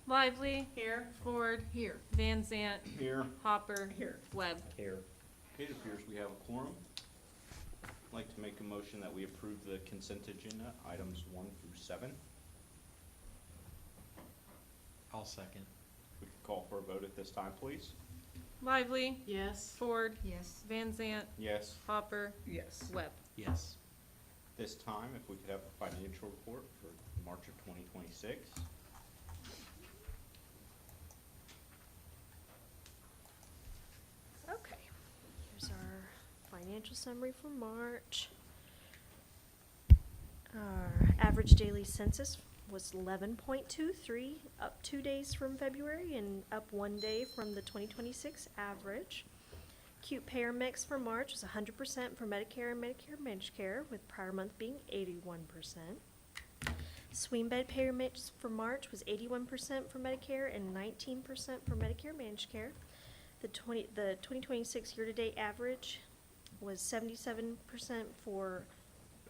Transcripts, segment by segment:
Lively. Here. Ford. Here. Van Zant. Here. Hopper. Here. Webb. Here. It appears we have a quorum. I'd like to make a motion that we approve the consent agenda, items 1 through 7. I'll second. We could call for a vote at this time, please. Lively. Yes. Ford. Yes. Van Zant. Yes. Hopper. Yes. Webb. Yes. This time, if we could have a financial report for March of 2026. Okay, here's our financial summary for March. Our average daily census was 11.23, up 2 days from February and up 1 day from the 2026 average. Acute payer mix for March was 100% for Medicare and Medicare Managed Care, with prior month being 81%. Swing bed payer mix for March was 81% for Medicare and 19% for Medicare Managed Care. The 2026 year-to-date average was 77% for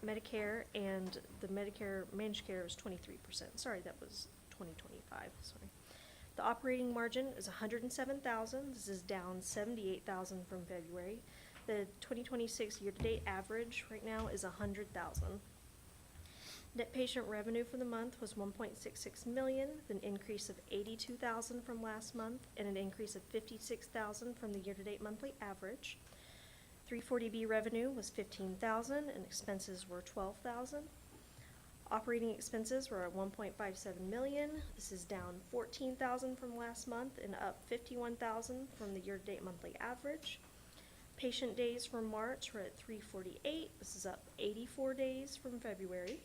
Medicare, and the Medicare Managed Care was 23%. Sorry, that was 2025, sorry. The operating margin is $107,000. This is down $78,000 from February. The 2026 year-to-date average right now is $100,000. Net patient revenue for the month was $1.66 million, an increase of $82,000 from last month, and an increase of $56,000 from the year-to-date monthly average. 340B revenue was $15,000, and expenses were $12,000. Operating expenses were at $1.57 million. This is down $14,000 from last month and up $51,000 from the year-to-date monthly average. Patient days for March were at 348. This is up 84 days from February.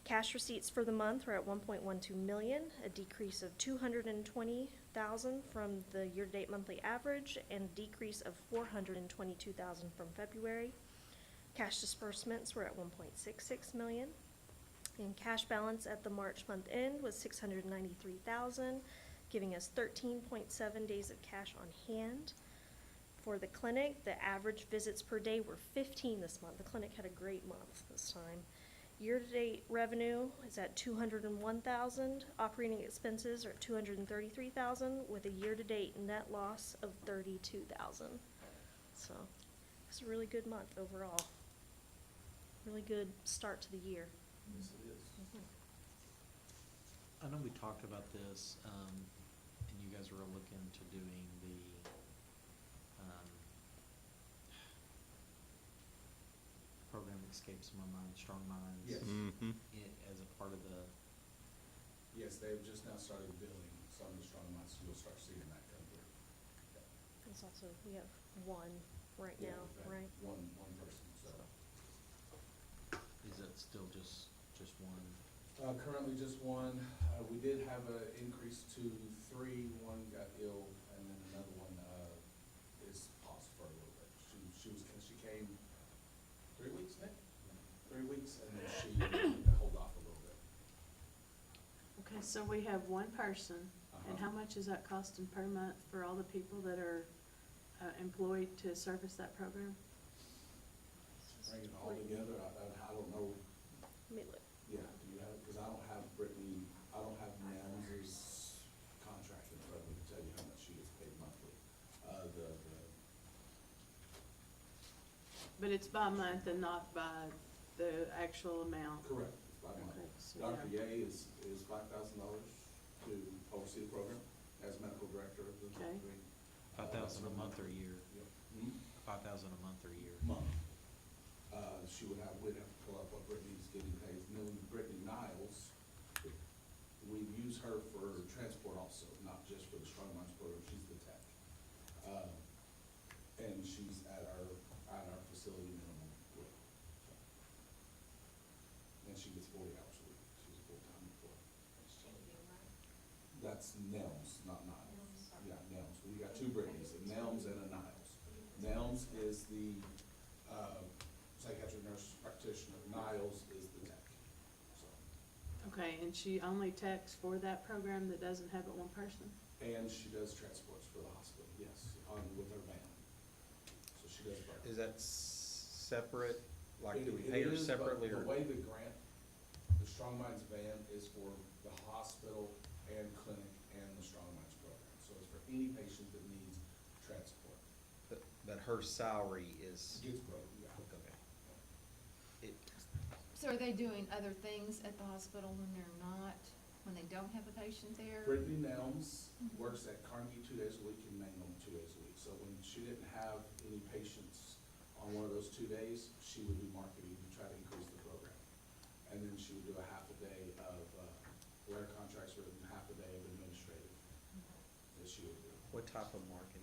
Cash receipts for the month were at $1.12 million, a decrease of $220,000 from the year-to-date monthly average, and a decrease of $422,000 from February. Cash disbursements were at $1.66 million. And cash balance at the March month end was $693,000, giving us 13.7 days of cash on hand. For the clinic, the average visits per day were 15 this month. The clinic had a great month this time. Year-to-date revenue is at $201,000. Operating expenses are at $233,000, with a year-to-date net loss of $32,000. So it's a really good month overall. Really good start to the year. Yes, it is. I know we talked about this, and you guys were looking to doing the, program escapes my mind, Strong Minds. Yes. Mm-hmm. As a part of the, Yes, they've just now started billing some of the Strong Minds, so you'll start seeing that come through. It's also, we have one right Yeah, now, we've had right? One person, so. is it still just one? Currently just one. We did have an increase to 3. One got ill, and then another one, is paused for a little bit. She came 3 weeks, Nick? 3 weeks, and then she needed to hold off a little bit. Okay, so we have one person, and Uh-huh. how much is that costing per month for all the people that are employed to service that program? Bring it all together, I don't know. Let me look. Yeah, do you have, because I don't have Brittany, I don't have Nels's contract in front of me to tell you how much she gets paid monthly. But it's by month and not by the actual amount? Correct, it's by month. Okay, so Dr. yeah. Ye is $5,000 to oversee the program as medical director of the Okay. company. 5,000 a month or a year? Yep. Hmm? 5,000 a month or a year? Month. We'd have to pull up what Brittany's getting paid. And then Brittany Niles, we use her for transport also, not just for the Strong Minds program, she's the tech. And she's at our facility minimum rate. And she gets 40 hours a week, she's a full-time employee. That's Nelms, not Niles. Yeah, Nelms, we got 2 Brittany's, a Nelms and a Niles. Nelms is the, psychiatric nurse practitioner, Niles is the tech, so. Okay, and she only techs for that program that doesn't have but one person? And she does transports for the hospital, yes, with her van. So she does both. Is that separate, like, do we It pay her is, but separately or? The way the grant, the Strong Minds van is for the hospital and clinic Strong Minds program. So it's for any patient that needs transport. But her salary is, Gets broke, yeah. okay. So are they doing other things at the hospital when they're not, when they don't have a patient there? Brittany Nelms works at Carnegie 2 days a week and Mangum 2 days a week. So when she didn't have any patients on one of those 2 days, she would do marketing to try to increase the program. And then she would do a half a day of, letter contracts written, half a day of administrative that she would do. What type of marketing?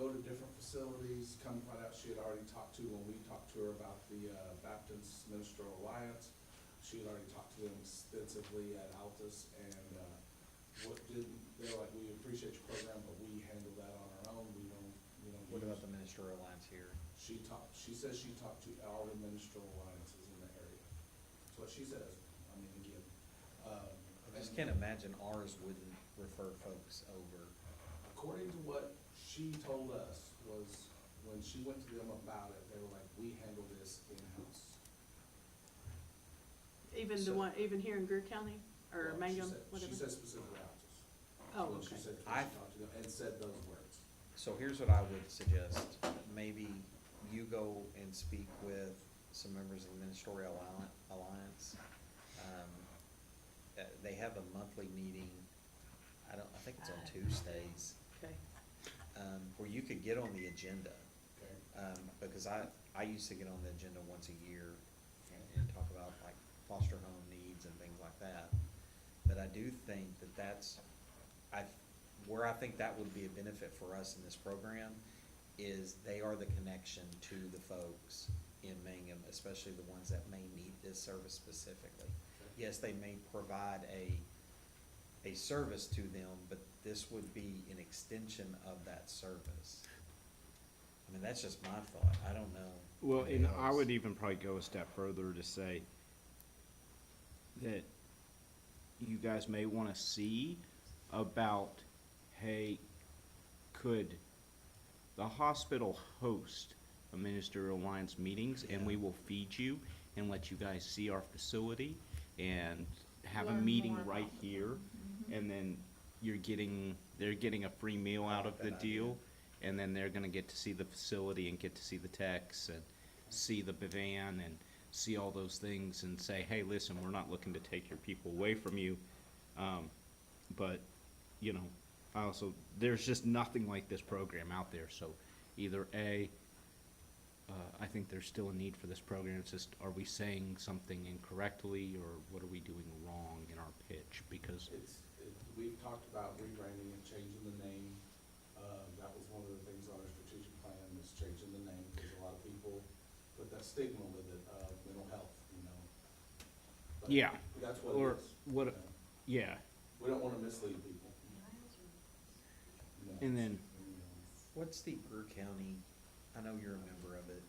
Go to different facilities, come find out she had already talked to, when we talked to her about the Baptist Ministerial Alliance, she had already talked to them extensively at Altus, and they're like, we appreciate your program, but we handle that on our own, we don't What use-" about the Ministerial Alliance here? She says she talked to all the ministerial alliances in the area. That's what she says, I mean, again. I just can't imagine ours wouldn't refer folks over. According to what she told us, was when she went to them about it, they were like, we handle this in-house. Even the So- one, even here in Greer County, or Well, Mangum, She whatever? said specifically Altus. Oh, When okay. She said, I- she talked to them and said those words. So here's what I would suggest. Maybe you go and speak with some members of the Ministerial Alliance. They have a monthly meeting, I think it's on Tuesdays, Okay, where you could get on the agenda. Okay. Because I used to get on the agenda once a year and talk about like foster home needs and things like that. But I do think where I think that would be a benefit for us in this program is they are the connection to the folks in Mangum, especially the ones that may need this service specifically. Yes, they may provide a service to them, but this would be an extension of that service. I mean, that's just my thought. I don't know. Well, anybody and I else. would even probably go a step further to say that you guys may wanna see about, hey, could the hospital host a ministerial alliance meetings, and we will feed you and let you guys see our facility and have a Learn meeting more right about here, Mm-hmm. and then they're getting a free meal out of the that idea. deal, and then they're gonna get to see the facility and get to see the techs and see the van and see all those things and say, hey, listen, we're not looking to take your people away from you. But, you know, there's just nothing like this program out there, so either A, I think there's still a need for this program, it's just, are we saying something incorrectly, or what are we doing wrong in our pitch? Because, We've talked about rebranding and changing the name. That was one of the things on our strategic plan, is changing the name, because a lot of people put that stigma with it, mental health, you know. But Yeah, that's what or it is. what- you know. yeah, We don't wanna mislead people. You know, and then, What's the Greer County, I know you're a member of it,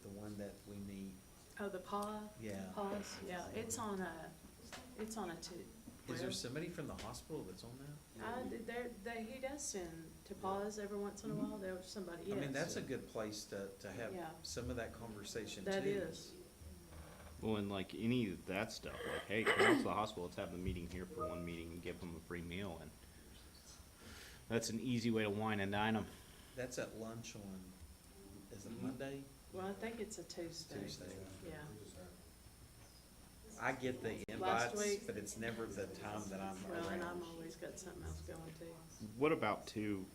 the one that we meet, oh, the PAW? Yeah. PAWs, yeah, it's on a is there somebody from the hospital that's on that? he does send to PAWs every once in a while, there's somebody, yes. I mean, that's a good place to have Yeah. some of that conversation too. That is, well, and like any of that stuff, like, hey, come out to the hospital, let's have the meeting here for one meeting and give them a free meal, and that's an easy way to wine and dine them. That's at lunch on, is it Mhm. Monday? well, I think it's a Tuesday. Tuesday. Yeah. I get the Last invites, week- but it's never the time that I'm Well, and I'm around. always got something else going too. What about too,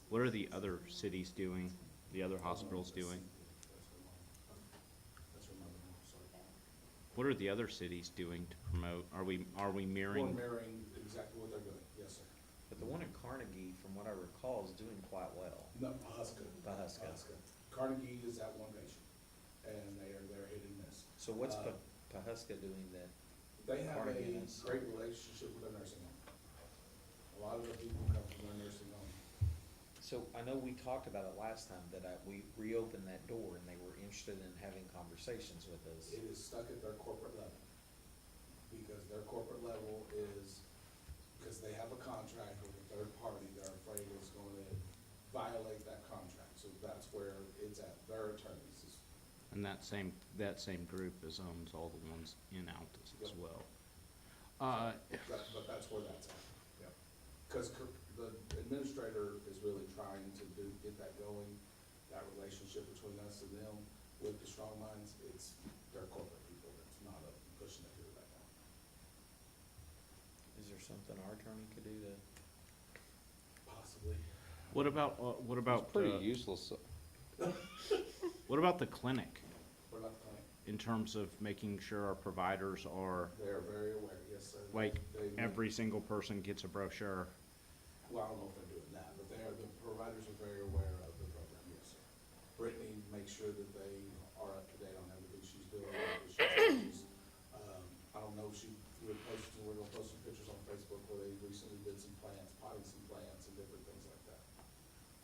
what are the other cities doing, the other hospitals doing? That's her mother, sorry. What are the other cities doing to promote? Are we We're mirroring? mirroring exactly what they're doing, yes, sir. But the one in Carnegie, from what I recall, is doing quite well. No, Pawhuska. Pawhuska. Carnegie is that one patient, and they're hit and miss. So what's Uh, Pawhuska doing that? They have Carnegie a is- great relationship with their nursing home. A lot of the people come from their nursing home. So I know we talked about it last time, that we reopened that door and they were interested in having conversations with us. It is stuck at their corporate level, because their corporate level is, because they have a contract with a third party, they're afraid it's going to violate that contract, so that's where it's at, their attorneys is. And that same group owns all the ones in Altus as Yep. well. But that's where that's at, yeah. Because the administrator is really trying to get that going, that relationship between us and them with the Strong Minds. It's their corporate people, it's not a pushing it here right now. Is there something our attorney could do to? Possibly. What about, It's pretty useless. what about the clinic What about the clinic? in terms of making sure our providers are, They are very aware, yes, sir. like, They- every single person gets a brochure? Well, I don't know if they're doing that, but the providers are very aware of the program, yes, sir. Brittany makes sure that they are up to date on everything she's doing. I don't know, we're gonna post some pictures on Facebook where they recently did some plants, potting some plants and different things like that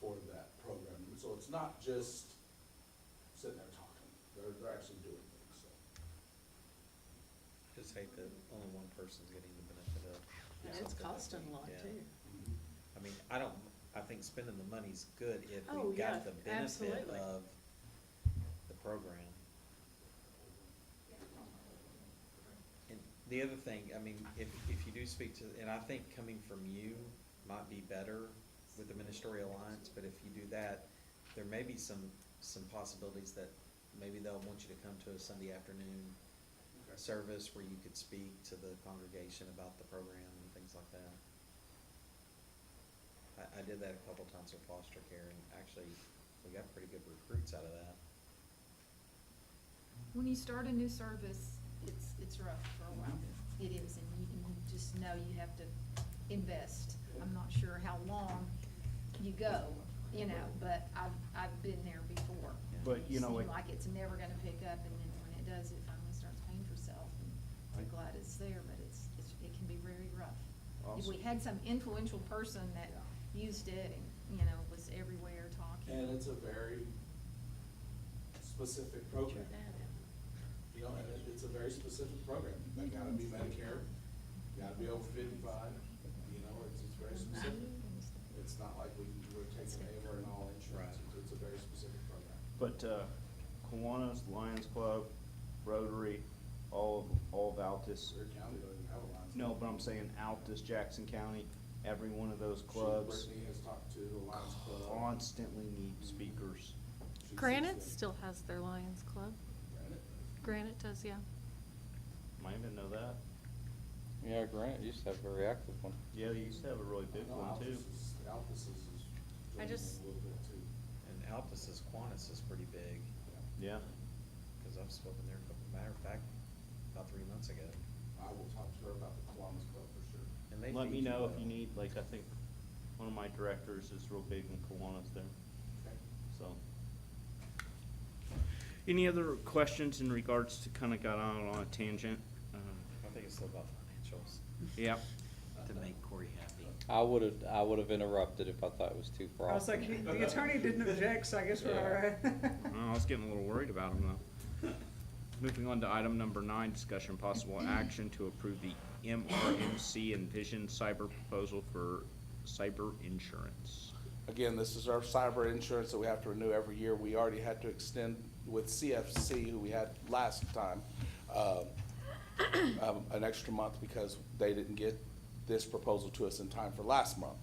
for that program. So it's not just sitting there talking, they're actually doing things, so. Just hate that only one person's getting the benefit of. And it's something. costing a lot Yeah. too. I mean, I think spending the money's good if Oh, we've got yeah, the benefit absolutely. of the program. And the other thing, I mean, if you do speak to, and I think coming from you might be better with the Ministerial Alliance, but if you do that, there may be some possibilities that maybe they'll want you to come to a Sunday afternoon service where you could speak to the congregation about the program and things like that. I did that a couple times with foster care, and actually, we got pretty good recruits out of that. When you start a new service, it's rough for a while. It is, and you just know you have to invest. I'm not sure how long you go, you know, but I've been there before. But, you know, It seemed like- like it's never gonna pick up, and then when it does, it finally starts paying for itself, and I'm glad it's there, but it can be very rough. If we had some influential person that used it and, you know, was everywhere talking. And it's a very specific program. You know, and it's a very specific program. They gotta be Medicare, gotta be over 55, you know, it's very specific. It's not like we're taking over and all insurance, it's a very specific program. But, Kiwanis, Lions Club, Rotary, all of Altus. Your county doesn't have a Lions No, Club. but I'm saying Altus, Jackson County, every one of those clubs Brittany has talked to the Lions Club. constantly need speakers. She Granite sees still has their Lions Club. Granite. Granite does, yeah. Might even know that. Yeah, Grant used to have a very active one. Yeah, they used to have a really big No, one too. Altus is I joining just- a little bit too. And Altus's Quantus is pretty big, Yeah. because I've spoken there, matter of fact, about 3 months ago. I will talk to her about the Kiwanis Club for sure. And they Let feed me know if well. you need, like, I think one of my directors is real big in Kiwanis there, Okay. so. Any other questions in regards to, kinda got on a tangent? I think it's still about financials, Yeah. to make Corey happy. I would've interrupted if I thought it was too frothy. I was like, the attorney didn't object, so I guess we're all right. I was getting a little worried about him though. Moving on to item number 9, discussion possible action to approve the MRMC Envision cyber proposal for cyber insurance. Again, this is our cyber insurance that we have to renew every year. We already had to extend with CFC, who we had last time, an extra month because they didn't get this proposal to us in time for last month.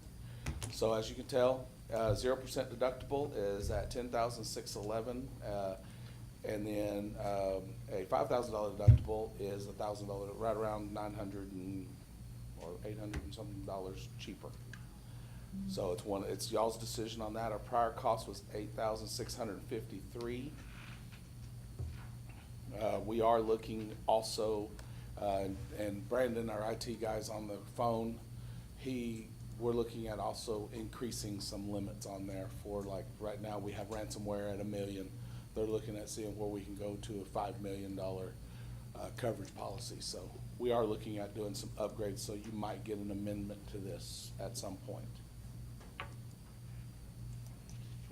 So as you can tell, 0% deductible is at $10,611, and then a $5,000 deductible is $1,000, right around $900 or $800 and something dollars cheaper. So it's y'all's decision on that. Our prior cost was $8,653. We are looking also, and Brandon, our IT guy's on the phone, we're looking at also increasing some limits on there for, like, right now we have ransomware at $1 million. They're looking at seeing where we can go to a $5 million coverage policy. So we are looking at doing some upgrades, so you might get an amendment to this at some point.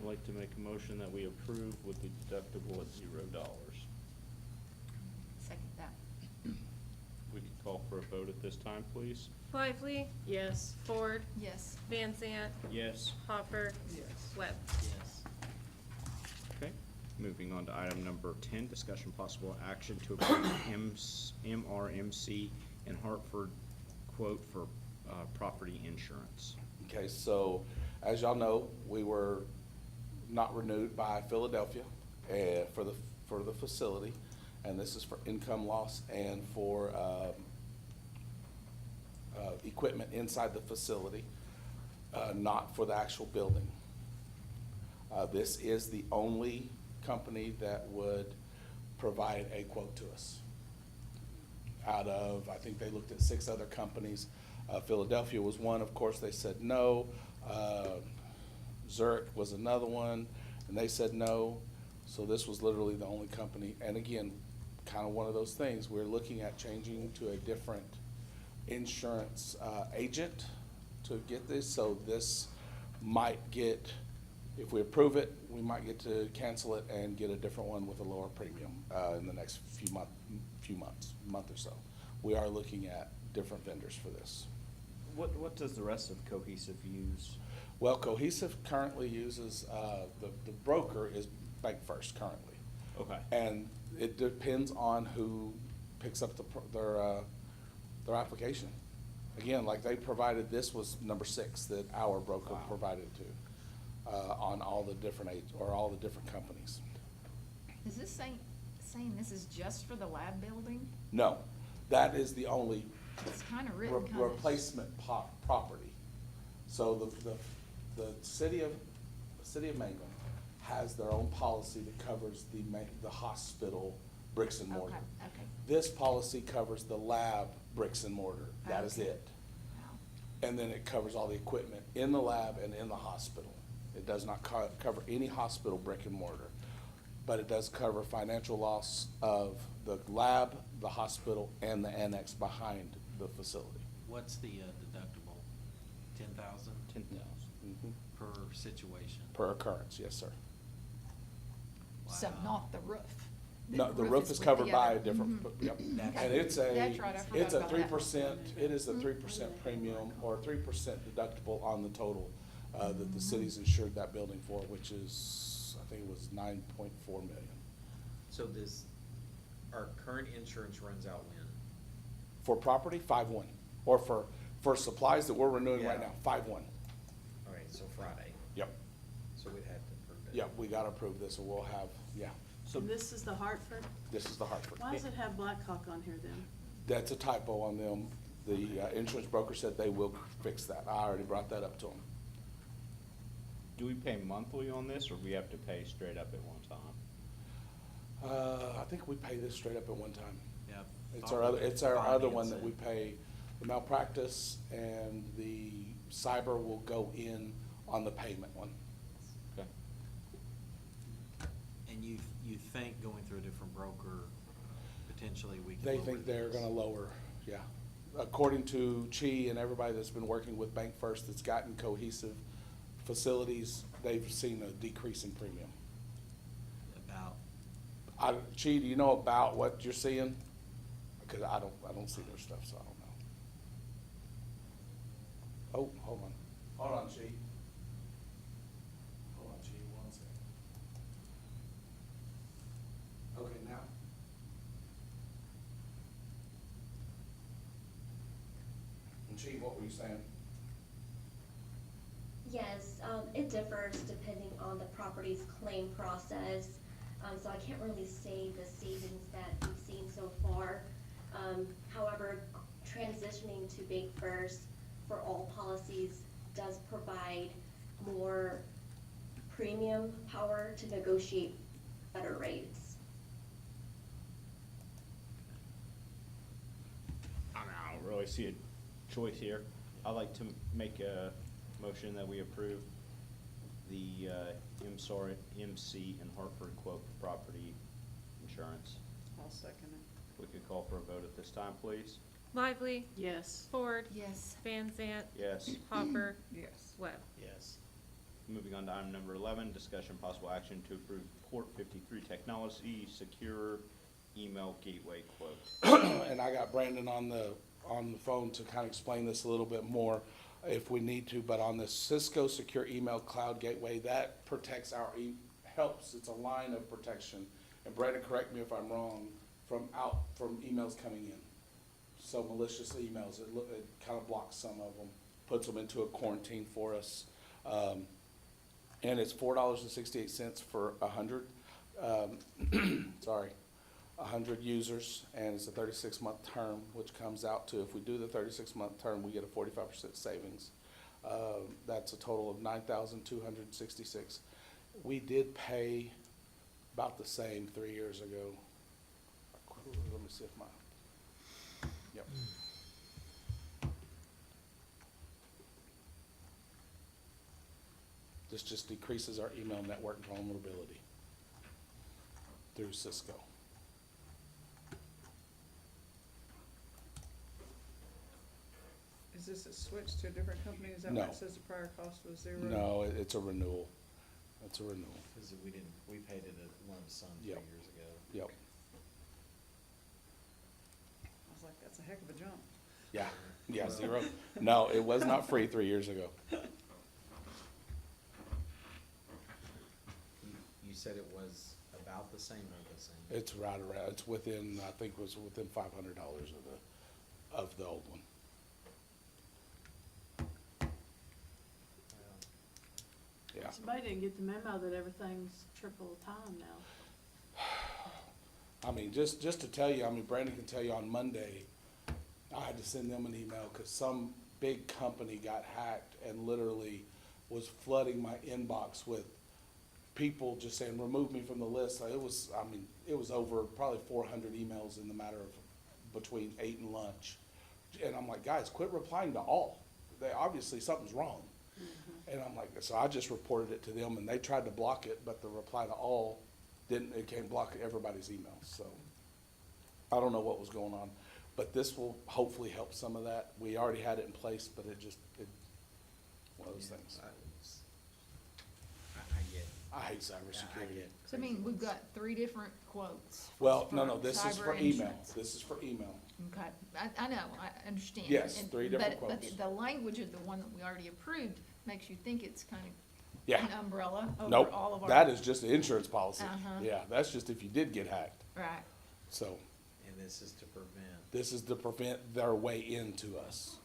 I'd like to make a motion that we approve with the deductible at $0. Second that. We could call for a vote at this time, please. Lively, Yes. Ford, Yes. Van Zant, Yes. Hopper, Yes. Webb. Yes. Okay, moving on to item number 10, discussion possible action to approve MRMC and Hartford quote for, property insurance. Okay, so as y'all know, we were not renewed by Philadelphia for the facility, and this is for income loss and for equipment inside the facility, not for the actual building. This is the only company that would provide a quote to us. Out of, I think they looked at 6 other companies. Philadelphia was one, of course, they said no. Zurich was another one, and they said no. So this was literally the only company. And again, kind of one of those things, we're looking at changing to a different insurance agent to get this. So this might get, if we approve it, we might get to cancel it and get a different one with a lower premium in the next month or so. We are looking at different vendors for this. What does the rest of Cohesive use? Well, Cohesive currently uses, the broker is Bank First currently. Okay. And it depends on who picks up their application. Again, like they provided, this was number 6 that our broker provided to, on all the different all the different companies. Is this saying this is just for the lab building? No, that is the only It's kind of written kind of. replacement property. So the city of Mangum has their own policy that covers the hospital bricks and mortar. Okay. This policy covers the lab bricks and mortar. That is Okay. it. And then it covers all the equipment in the lab and in the hospital. It does not cover any hospital brick and mortar, but it does cover financial loss of the lab, the hospital, and the annex behind the facility. What's the deductible? 10,000 10,000. per situation? Per occurrence, yes, sir. So Wow. not the roof. No, the roof is with covered the by other- a different, Mhm. yep. That's- And it's That's right, I forgot it's a about that. 3%, it is a Mhm. 3% premium or 3% deductible on the total, that the city's insured that building for, which is, I think it was 9.4 million. So our current insurance runs out when? For property, 5/1, or for supplies that we're renewing right Yeah. now, 5/1. All right, so Friday, Yep, so we'd have to approve it. yep, we gotta approve this, or we'll have, yeah, So And this is the Hartford? this is the Hartford. Why does it have Blackhawk on here then? That's a typo on them. The insurance broker said they will fix that. I already brought that up to them. do we pay monthly on this, or we have to pay straight up at one time? I think we pay this straight up at one time. Yeah. It's our other one that we Finance pay, the malpractice and the cyber will go in on the payment one. Okay. it. And you think going through a different broker, potentially we can They lower think they're this? gonna lower, yeah. According to Chi and everybody that's been working with Bank First that's gotten Cohesive facilities, they've seen a decrease in premium. About, Chi, do you know about what you're seeing? Because I don't see their stuff, so I don't know. Oh, hold on. Hold on, Chi. Hold on, Chi, one second. Okay, now? And Chi, what were you saying? Yes, it differs depending on the property's claim process. So I can't really say the savings that we've seen so far. However, transitioning to Bank First for all policies does provide more premium power to negotiate better rates. I mean, I don't really see a choice here. I'd like to make a motion that we approve the MC and Hartford quote for property insurance. I'll second it. We could call for a vote at this time, please. Lively, Yes. Ford, Yes. Van Zant, Yes. Hopper, Yes. Webb. yes. Moving on to item number 11, discussion possible action to approve Port 53 Technology Secure Email Gateway quote. And I got Brandon on the phone to kind of explain this a little bit more if we need to, but on the Cisco Secure Email Cloud Gateway, that protects helps, it's a line of protection. And Brandon, correct me if I'm wrong, from emails coming in. so malicious emails, it kind of blocks some of them, puts them into a quarantine for us. And it's $4.68 for 100, sorry, 100 users, and it's a 36-month term, which comes out to, if we do the 36-month term, we get a 45% savings. That's a total of $9,266. We did pay about the same 3 years ago. Let me see if my, yep. This just decreases our email network vulnerability through Cisco. Is this a switch to a different company? Is that No. why it says the prior cost was zero? No, it's a renewal. It's a renewal. Cause we paid it a lump sum 3 Yep. years ago. Yep. I was like, that's a heck of a jump. Yeah, yeah, zero. No, it was not free 3 years ago. You said it was about the same or the same? It's right around, it's within, I think it was within $500 of the old one. Yeah. Somebody didn't get the memo that everything's triple time now. I mean, just to tell you, I mean, Brandon can tell you on Monday, I had to send them an email because some big company got hacked and literally was flooding my inbox with people just saying, remove me from the list. So it was, I mean, it was over probably 400 emails in the matter of between 8 and lunch. And I'm like, guys, quit replying to all. They obviously, something's wrong. And I'm like, so I just reported it to them and they tried to block it, but the reply to all didn't, it can't block everybody's emails. So I don't know what was going on, but this will hopefully help some of that. We already had it in place, but it one of those Yeah, things. I get it. I hate Yeah, I cybersecurity. get So I mean, we've got 3 different quotes. Well, for no, this is for cyber email. insurance. This is for email. Okay, I know, I understand. Yes, And- 3 different but quotes. the language of the one that we already approved makes you think it's kind of Yeah. an umbrella over Nope, all of our. that is just the insurance policy. Uh-huh. Yeah, that's just if you did get hacked. Right, So And this is to prevent. this is to prevent their way into us.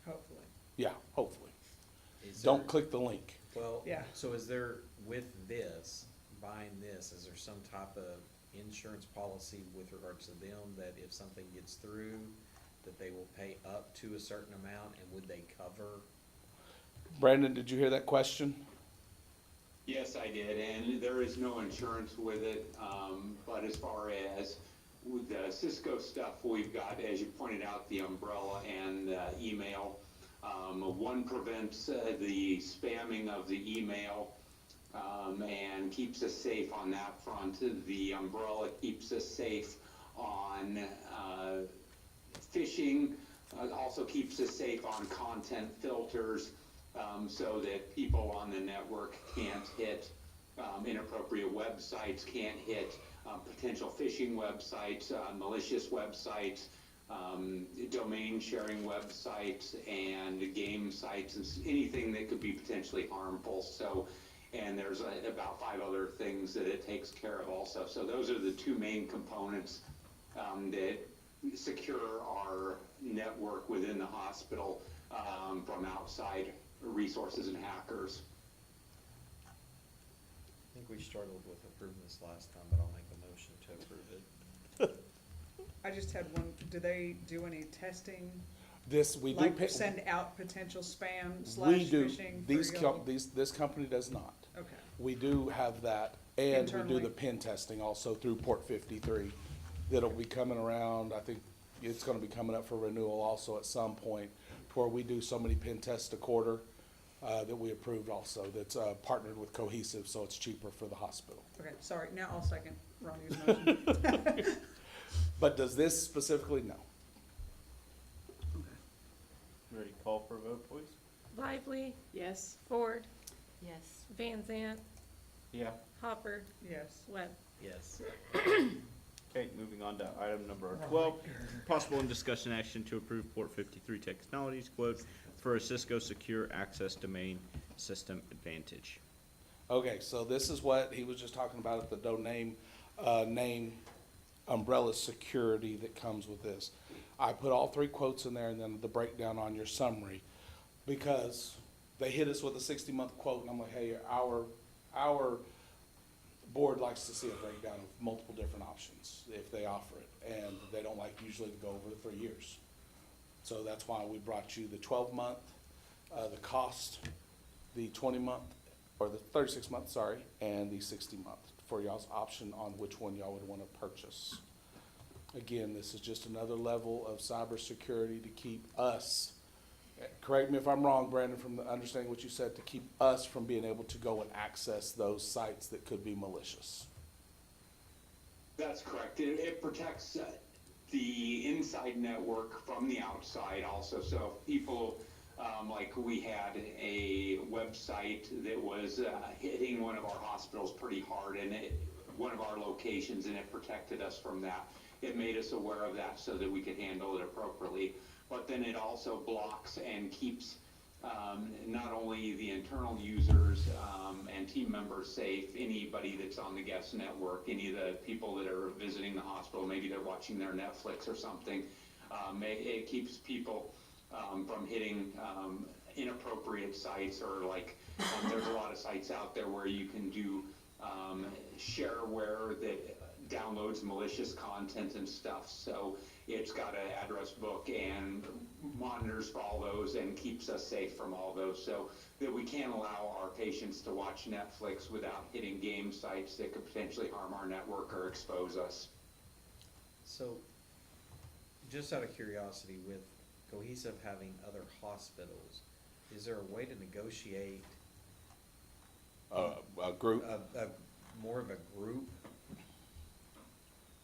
Hopefully. Yeah, hopefully. Is Don't there- click the link. Well, Yeah. so is there, with this, buying this, is there some type of insurance policy with regards to them that if something gets through, that they will pay up to a certain amount, and would they cover? Brandon, did you hear that question? Yes, I did, and there is no insurance with it, but as far as with the Cisco stuff, we've got, as you pointed out, the umbrella and email. One prevents the spamming of the email and keeps us safe on that front. The umbrella keeps us safe on phishing, also keeps us safe on content filters, so that people on the network can't hit inappropriate websites, can't hit potential phishing websites, malicious websites, domain sharing websites, and game sites, and anything that could be potentially harmful. So, and there's about 5 other things that it takes care of also. So those are the 2 main components that secure our network within the hospital from outside resources and hackers. I think we struggled with approving this last time, but I'll make a motion to approve it. I just had one, do they do any testing? This, we do. Like send out potential spam / We do. phishing? for y'all? This company does not. Okay, We do have that, and we do Internally. the pen testing also through Port 53. That'll be coming around, I think it's gonna be coming up for renewal also at some point, to where we do so many pen tests a quarter, that we approved also, that's, partnered with Cohesive, so it's cheaper for the hospital. okay, sorry, now I'll second Ronnie's motion. But does this specifically? No. Ready to call for a vote, please? Lively, Yes, Ford, yes. Van Zant, Yeah. Hopper, Yes. Webb. Yes. Okay, moving on to item number 12, possible and discussion action to approve Port 53 Technologies quote for a Cisco Secure Access Domain System Advantage. Okay, so this is what he was just talking about at the domain name umbrella security that comes with this. I put all three quotes in there and then the breakdown on your summary, because they hit us with a 60-month quote, and I'm like, hey, our board likes to see a breakdown of multiple different options if they offer it, and they don't like usually to go over the 3 years. So that's why we brought you the 12-month, the cost, the 20-month, or the 36-month, sorry, and the 60-month for y'all's option on which one y'all would want to purchase. Again, this is just another level of cybersecurity to keep us, correct me if I'm wrong, Brandon, from the understanding what you said, to keep us from being able to go and access those sites that could be malicious. That's correct. It protects the inside network from the outside also. So if people, like we had a website that was hitting one of our hospitals pretty hard, and one of our locations, and it protected us from that. It made us aware of that so that we could handle it appropriately. But then it also blocks and keeps not only the internal users and team members safe, anybody that's on the guest network, any of the people that are visiting the hospital, maybe they're watching their Netflix or something. It keeps people from hitting inappropriate sites, or like there's a lot of sites out there where you can do shareware that downloads malicious content and stuff. So it's got an address book and monitors for all those and keeps us safe from all those, so that we can't allow our patients to watch Netflix without hitting game sites that could potentially harm our network or expose us. So, just out of curiosity, with Cohesive having other hospitals, is there a way to negotiate A group, more of a group?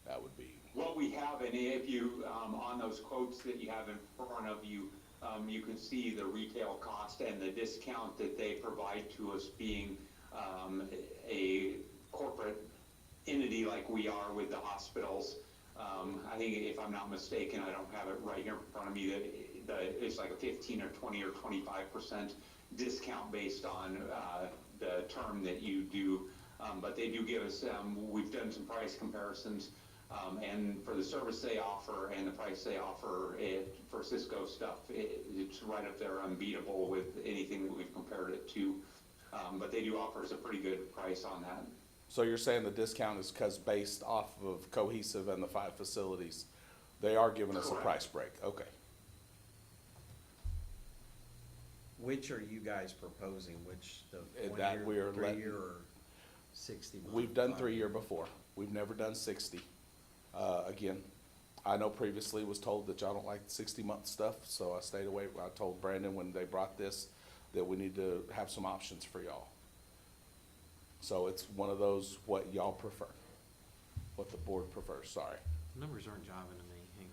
that would be, What we have, and if you, on those quotes that you have in front of you, you can see the retail cost and the discount that they provide to us, being a corporate entity like we are with the hospitals. I think, if I'm not mistaken, I don't have it right here in front of me, that it's like a 15 or 20 or 25% discount based on the term that you do. But they do give us, we've done some price comparisons, and for the service they offer and the price they offer for Cisco stuff, it's right up there, unbeatable with anything that we've compared it to. But they do offer us a pretty good price on that. so you're saying the discount is because based off of Cohesive and the 5 facilities, they are giving us a Correct. price break, okay. Which are you guys proposing? Which, the That 1 we are year, 3 letting- year, or 60 month? We've done 3 5 year before. We've never done 60. Again, I know previously was told that y'all don't like 60-month stuff, so I stayed away. I told Brandon when they brought this that we need to have some options for y'all. So it's one of those, what y'all prefer, what the board prefers, sorry. Numbers aren't jiving to me, hang on.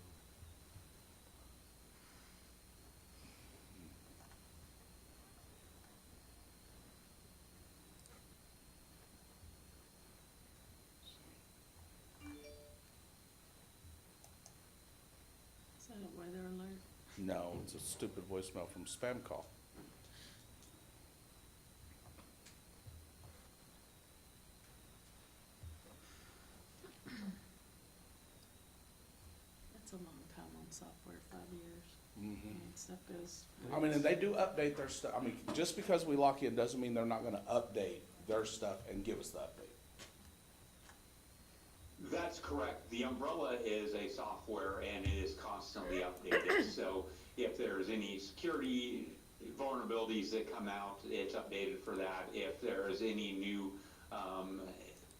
Is that a weather alert? No, it's a stupid voicemail from spam call. That's a long time on software, 5 years. Mhm. And stuff goes. I mean, and they do update their stuff. I mean, just because we lock in doesn't mean they're not gonna update their stuff and give us the update. That's correct. The umbrella is a software, and it is constantly updated. So if there's any security vulnerabilities that come out, it's updated for that. If there's any new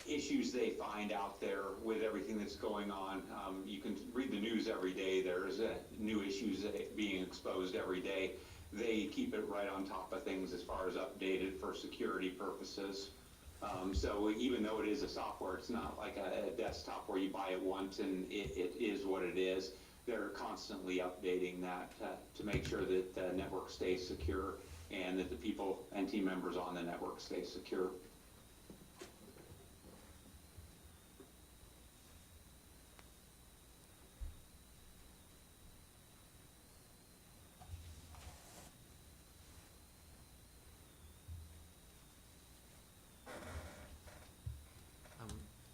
issues they find out there with everything that's going on, you can read the news every day. There's new issues being exposed every day. They keep it right on top of things as far as updated for security purposes. So even though it is a software, it's not like a desktop where you buy it once and it is what it is. They're constantly updating that to make sure that the network stays secure and that the people and team members on the network stay secure.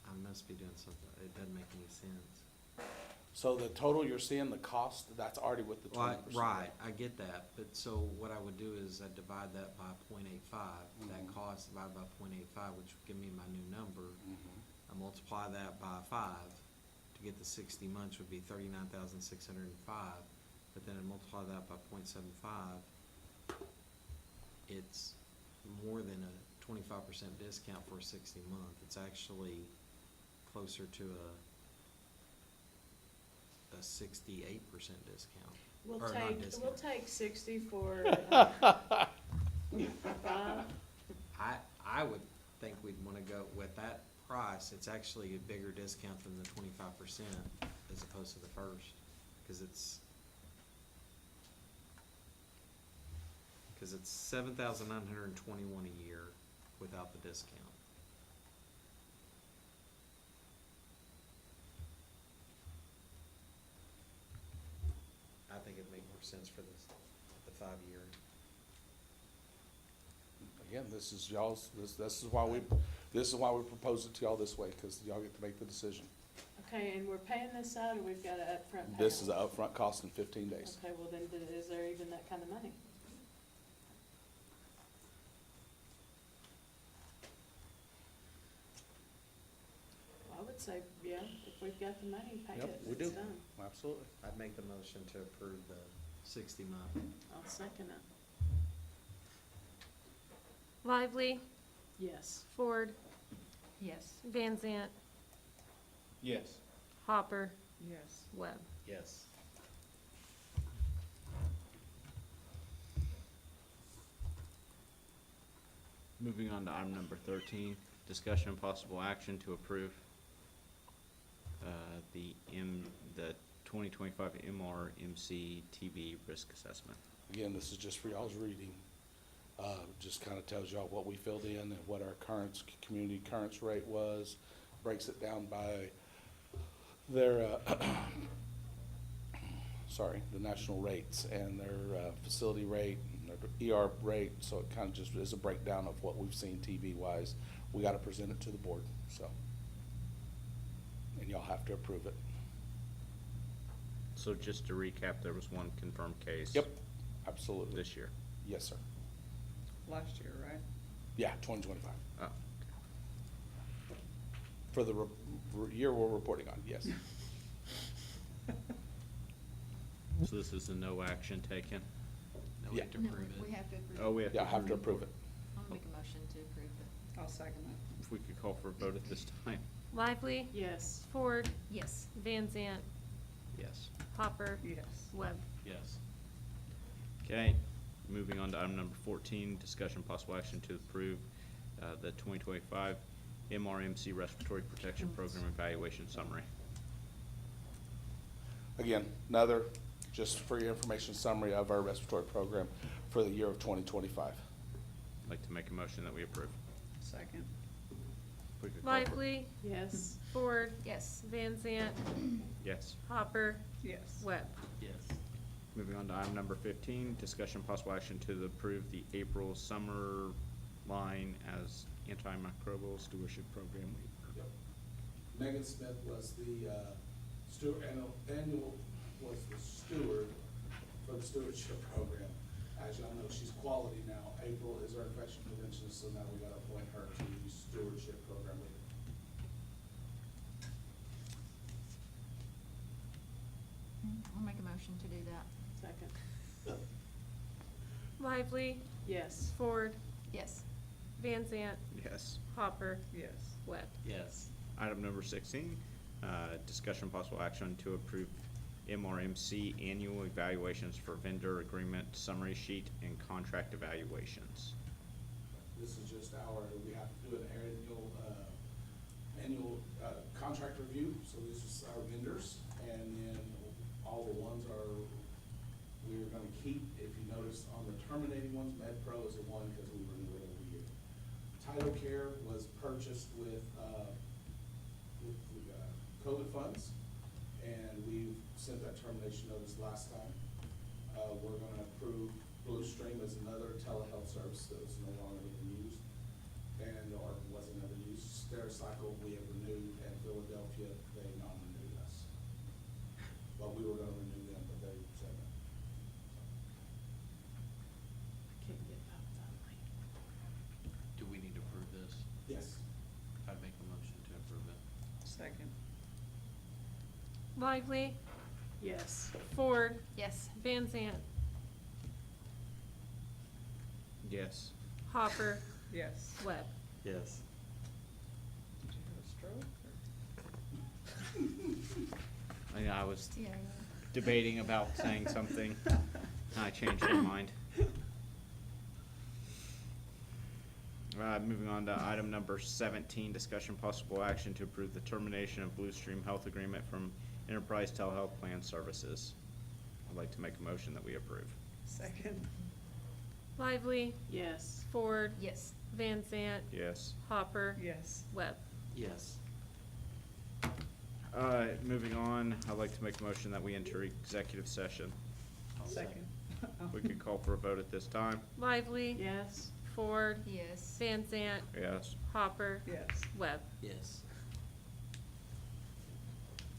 I must be doing something, it doesn't make any sense. So the total you're seeing, the cost, that's already with the Well, 20%. right, I get that, but so what I would do is I divide that by 0.85. That Mhm. cost divided by 0.85, which would give me my new number. Mhm. I multiply that by 5 to get the 60 months would be 39,605. But then I multiply that by 0.75, it's more than a 25% discount for a 60 month. It's actually closer to a 68% discount. We'll Or not take, we'll discount. take 60 for, 5. I would think we'd wanna go with that price. It's actually a bigger discount than the 25% as opposed to the first, cause it's 7,921 a year without the discount. I think it'd make more sense for the 5-year. Again, this is y'all's, this is why we propose it to y'all this way, because y'all get to make the decision. Okay, and we're paying this out, or we've got an upfront payment? This is an upfront cost in 15 days. Okay, well then, is there even that kind of money? Well, I would say, yeah, if we've got the money, pay Yep, it, we it's do. done. Absolutely. I'd make the motion to approve the 60-month. I'll second it. Lively, Yes. Ford, Yes. Van Zant, Yes. Hopper, Yes. Webb. Yes. Moving on to item number 13, discussion and possible action to approve the 2025 MRMC TV risk assessment. Again, this is just for y'all's reading. Just kind of tells y'all what we filled in and what our community currents rate was. Breaks it down by their, the national rates and their facility rate and their ER rate. So it kind of just is a breakdown of what we've seen TV-wise. We got to present it to the board, so. And y'all have to approve it. So just to recap, there was one confirmed case. Yep, absolutely. This year. Yes, sir. Last year, right? Yeah, 2025. Oh, For the year we're reporting on, yes. so this is a no action taken? No, we have to No, approve it. we have to approve. Oh, we have to. Yeah, I have to approve it. I'll make a motion to approve it. I'll second that. If we could call for a vote at this time. Lively, Yes. Ford, Yes. Van Zant, Yes. Hopper, Yes. Webb. Yes. Okay, moving on to item number 14, discussion possible action to approve the 2025 MRMC Respiratory Protection Program Evaluation Summary. Again, another, just for your information, summary of our respiratory program for the year of 2025. I'd like to make a motion that we approve. Second. If we could call for- Lively, Yes. Ford, Yes. Van Zant, Yes. Hopper, Yes. Webb. Yes. Moving on to item number 15, discussion possible action to approve the April summer line as antimicrobial stewardship program lead. Megan Smith was the steward, was the steward for the stewardship program. As y'all know, she's quality now. April is our infection preventionist, so now we gotta appoint her to the stewardship program leader. I'll make a motion to do that. Second. Lively, Yes. Ford, Yes. Van Zant, Yes. Hopper, Yes. Webb. Yes. Item number 16, discussion possible action to approve MRMC annual evaluations for vendor agreement summary sheet and contract evaluations. This is just we have to do an annual contract review, so this is our vendors, and then all the ones we're gonna keep. If you notice on the terminating ones, MedPro is the one because we renew it every year. Title Care was purchased with COVID funds, and we sent that termination notice last time. We're gonna approve Blue Stream as another telehealth service that was no longer being used, or wasn't ever used. Stericycle, we have renewed, and Philadelphia, they non-renewed us. Lively, Yes. Ford, Yes. Van Zant, Yes. Hopper, Yes. Webb. Yes. Did you have a stroke? I was Yeah. debating about saying something. I changed my mind. Moving on to item number 17, discussion possible action to approve the termination of Blue Stream Health Agreement from Enterprise Telehealth Plan Services. I'd like to make a motion that we approve. Second. Lively, Yes. Ford, Yes. Van Zant, Yes. Hopper, Yes. Webb. Yes. Moving on, I'd like to make a motion that we enter executive session. Second. We could call for a vote at this time. Lively, Yes. Ford, Yes. Van Zant, Yes. Hopper, Yes. Webb. Yes.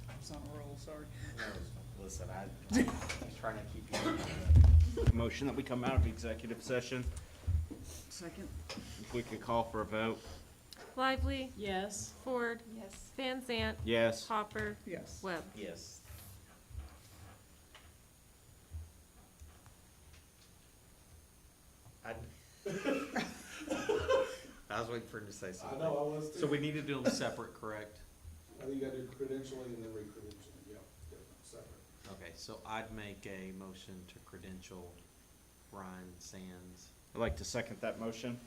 I was on a roll, sorry. Listen, I'm trying to keep you. Motion that we come out of executive session. Second. If we could call for a vote. Lively, Yes. Ford, Yes. Van Zant, Yes. Hopper, Yes. Webb. Yes. I was waiting for him to say something. I know, I was too. So we need to do them separate, correct? I think you gotta do credentialing and then re-credentialing, yeah, different, separate. Okay, so I'd make a motion to credential Ryan Sands. I'd like to second that motion.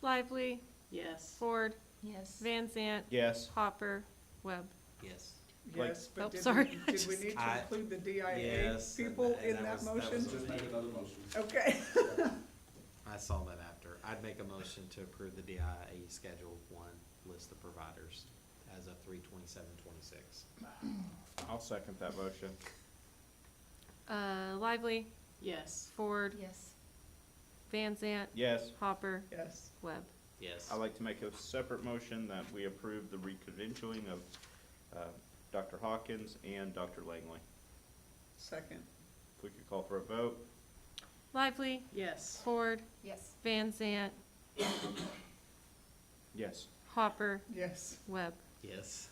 Lively, Yes. Ford, Yes. Van Zant, Yes. Hopper, Webb. Yes. Like- Yes, Oh, but sorry. did we need to I- include the DIA Yes, and people that- in and that that was motion? Just make another motion. Okay. I saw that after. I'd make a motion to approve the DIA Schedule 1 list of providers as of 3/27/26. I'll second that motion. Lively, Yes. Ford, Yes. Van Zant, Yes. Hopper, Yes. Webb. Yes. I'd like to make a separate motion that we approve the re-credentialing of Dr. Hawkins and Dr. Langley. Second. If we could call for a vote. Lively, Yes. Ford, Yes. Van Zant, Yes. Hopper, Yes. Webb. Yes.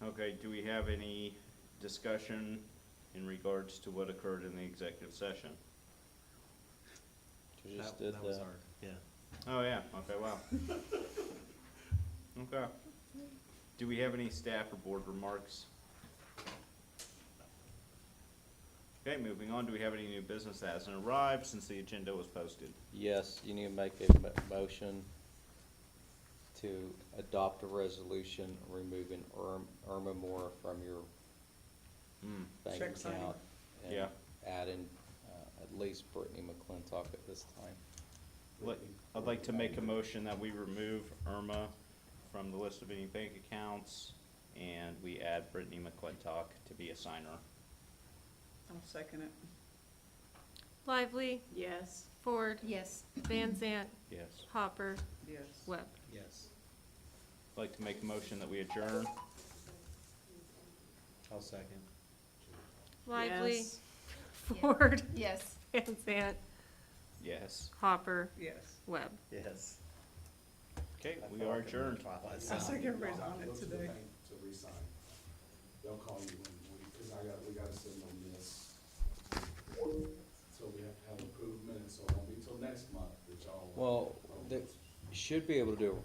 Okay, do we have any discussion in regards to what occurred in the executive session? You just That did that was that. our, yeah. Oh, yeah, okay, wow. Okay. Do we have any staff or board remarks? Okay, moving on, do we have any new business that hasn't arrived since the agenda was posted? Yes, you need to make a motion to adopt a resolution removing Irma Moore from your bank Check signing. account. And Yeah. adding, at least Brittany McClintock at this time. I'd like to make a motion that we remove Irma from the list of any bank accounts, and we add Brittany McClintock to be a signer. I'll second it. Lively, Yes. Ford, Yes. Van Zant, Yes. Hopper, Yes. Webb. Yes. I'd like to make a motion that we adjourn. I'll second. Lively, Yes. Ford, Yes. Van Zant, Yes. Hopper, Yes. Webb. Yes. Okay, we are adjourned. I think everybody's on it Go to the today. bank to re-sign. They'll call you cause we gotta send them this. So we have to have approved minutes, so it won't be till next month that y'all. Well, they should be able to do